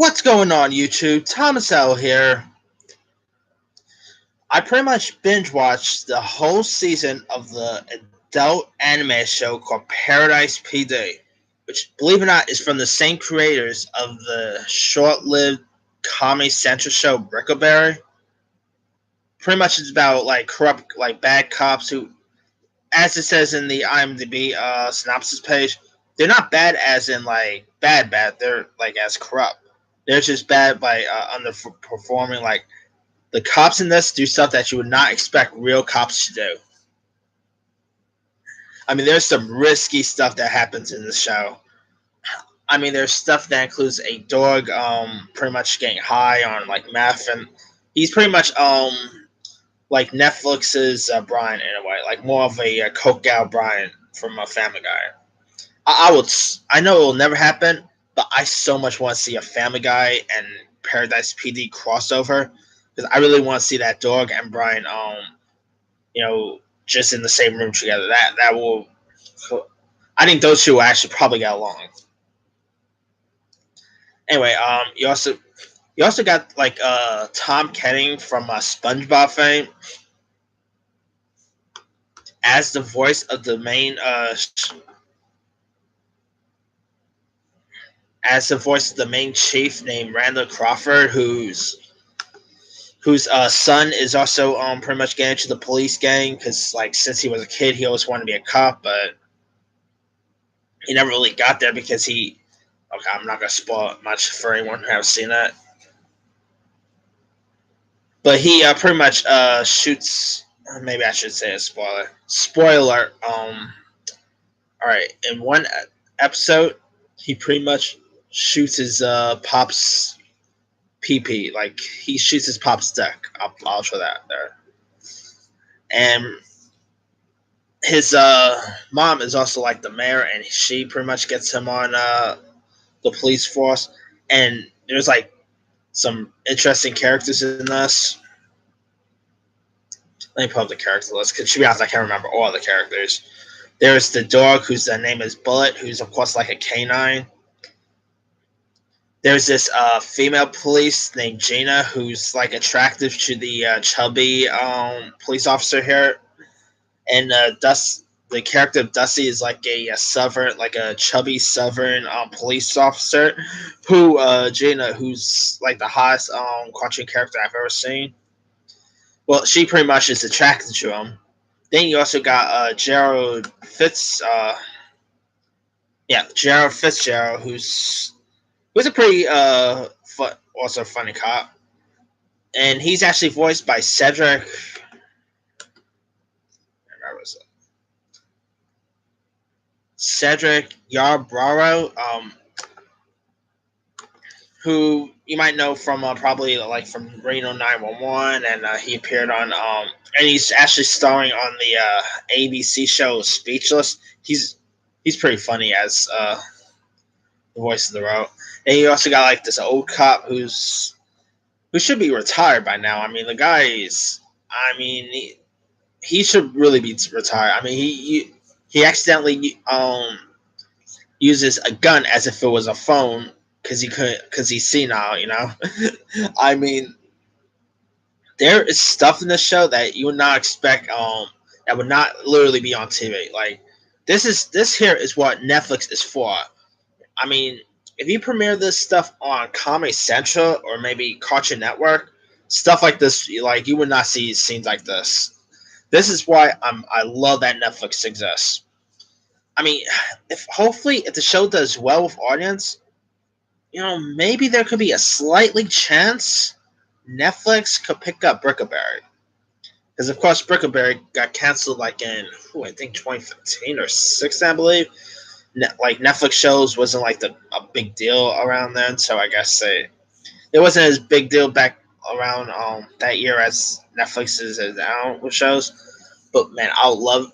What's going on, YouTube? Thomas L here. I pretty much binge watched the whole season of the adult anime show called Paradise PD, which, believe it or not, is from the same creators of the short-lived Comedy Central show Brickleberry. Pretty much it's about corrupt, bad cops who, as it says in the IMDb synopsis page, they're not bad as in bad. They're as corrupt. They're just bad by underperforming. The cops in this do stuff that you would not expect real cops to do. I mean, there's some risky stuff that happens in the show. I mean, there's stuff that includes a dog pretty much getting high on meth, and he's pretty much like Netflix's Brian in a way, more of a coked out Brian from Family Guy. I know it will never happen, but I so much want to see a Family Guy and Paradise PD crossover because I really want to see that dog and Brian, just in the same room together. That will. I think those two will actually probably get along. Anyway, you also got Tom Kenny from SpongeBob fame as the voice of the main chief named Randall Crawford, whose son is also pretty much getting into the police gang because since he was a kid he always wanted to be a cop, but he never really got there because I'm not gonna spoil it much for anyone who hasn't seen that, but he pretty much shoots. Maybe I should say a spoiler. All right, in one episode he pretty much shoots his pop's PP. He shoots his pop's dick. I'll show that there. And his mom is also the mayor, and she pretty much gets him on the police force. And there's some interesting characters in this. Let me pull up the character list because, to be honest, I can't remember all the characters. There's the dog whose name is Bullet, who's of course a canine. There's this female police named Gina who's attractive to the chubby police officer here, and the character of Dusty is a southern, a chubby southern police officer, who Gina, who's the hottest cartoon character I've ever seen. Well, she pretty much is attracted to him. Then you also got Gerald Fitzgerald, who's a pretty also funny cop, and he's actually voiced by Cedric. Cedric Yarborough, who you might know from probably from Reno 911, and he appeared on and he's actually starring on the ABC show Speechless. He's pretty funny as the voice of the road. And you also got this old cop who should be retired by now. I mean, the guy is. I mean, he should really be retired. I mean, he accidentally uses a gun as if it was a phone because he's senile. I mean, there is stuff in this show that you would not expect. That would not literally be on TV. This here is what Netflix is for. I mean, if you premiere this stuff on Comedy Central or maybe Cartoon Network, stuff like this, you would not see scenes like this. This is why I love that Netflix exists. I mean, if the show does well with audience, maybe there could be a slightly chance Netflix could pick up Brickleberry. Because of course Brickleberry got canceled I think 2015 or 16, I believe. Netflix shows wasn't a big deal around then, so I guess it wasn't as big deal back around that year as Netflix is now with shows. But man, I would love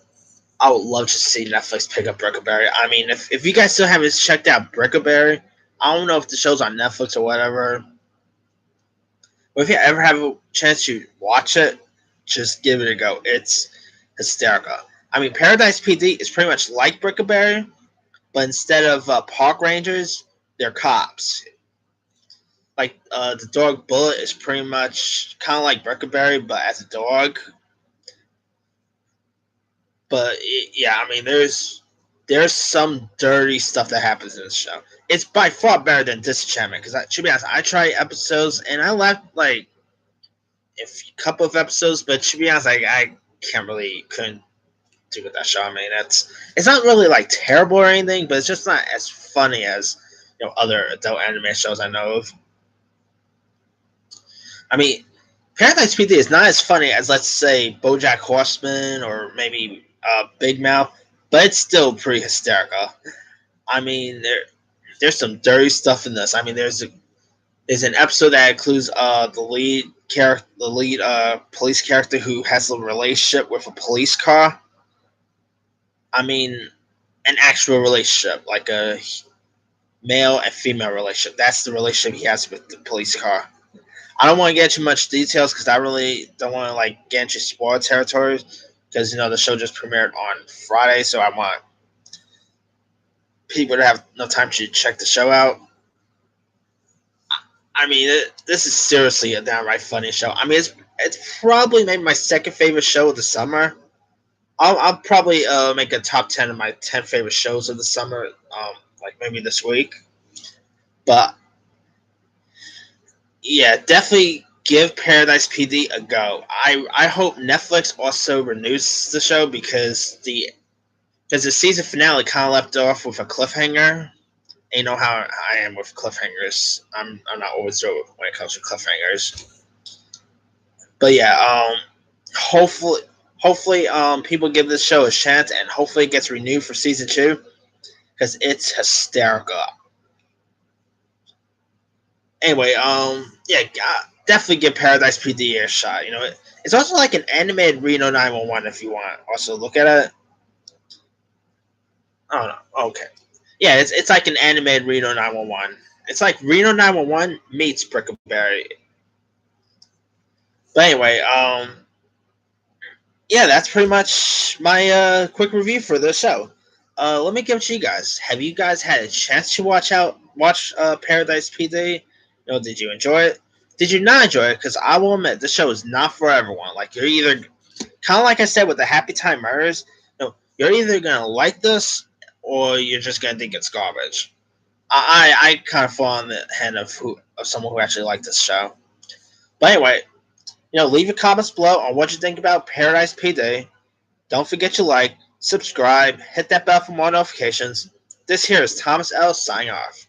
to see Netflix pick up Brickleberry. I mean, if you guys still haven't checked out Brickleberry, I don't know if the show's on Netflix or whatever, but if you ever have a chance to watch it, just give it a go. It's hysterical. I mean, Paradise PD is pretty much like Brickleberry, but instead of park rangers, they're cops. Like the dog Bullet is pretty much kind of like Brickleberry, but as a dog. But yeah, I mean, there's some dirty stuff that happens in this show. It's by far better than Disenchantment because, to be honest, I tried episodes and I left like a couple of episodes, but to be honest, I couldn't do with that show. I mean, it's not really like terrible or anything, but it's just not as funny as other adult anime shows I know of. I mean, Paradise PD is not as funny as, let's say, BoJack Horseman or maybe Big Mouth, but it's still pretty hysterical. I mean, there's some dirty stuff in this. I mean, there's an episode that includes the lead police character who has a relationship with a police car. I mean, an actual relationship, like a male and female relationship. That's the relationship he has with the police car. I don't want to get too much details because I really don't want to get into spoiler territory because the show just premiered on Friday, so I want people to have no time to check the show out. I mean, this is seriously a downright funny show. I mean, it's probably maybe my second favorite show of the summer. I'll probably make a top 10 of my 10 favorite shows of the summer, like maybe this week. But yeah, definitely give Paradise PD a go. I hope Netflix also renews the show because the season finale kind of left off with a cliffhanger. And you know how I am with cliffhangers. I'm not always good when it comes to cliffhangers. But yeah, hopefully people give this show a chance and hopefully it gets renewed for season 2 because it's hysterical. Anyway, yeah, definitely give Paradise PD a shot. It's also like an animated Reno 911 if you want. Also look at it. Oh no, okay. Yeah, it's like an animated Reno 911. It's like Reno 911 meets Brickleberry. But anyway, yeah, that's pretty much my quick review for the show. Let me give it to you guys. Have you guys had a chance to watch Paradise PD? Did you enjoy it? Did you not enjoy it? Because I will admit, this show is not for everyone. Like, you're either, kind of like I said with the Happy Time Murders, you're either going to like this or you're just going to think it's garbage. I kind of fall on the hand of someone who actually liked this show. But anyway, leave your comments below on what you think about Paradise PD. Don't forget to like, subscribe, hit that bell for more notifications. This here is Thomas L. signing off.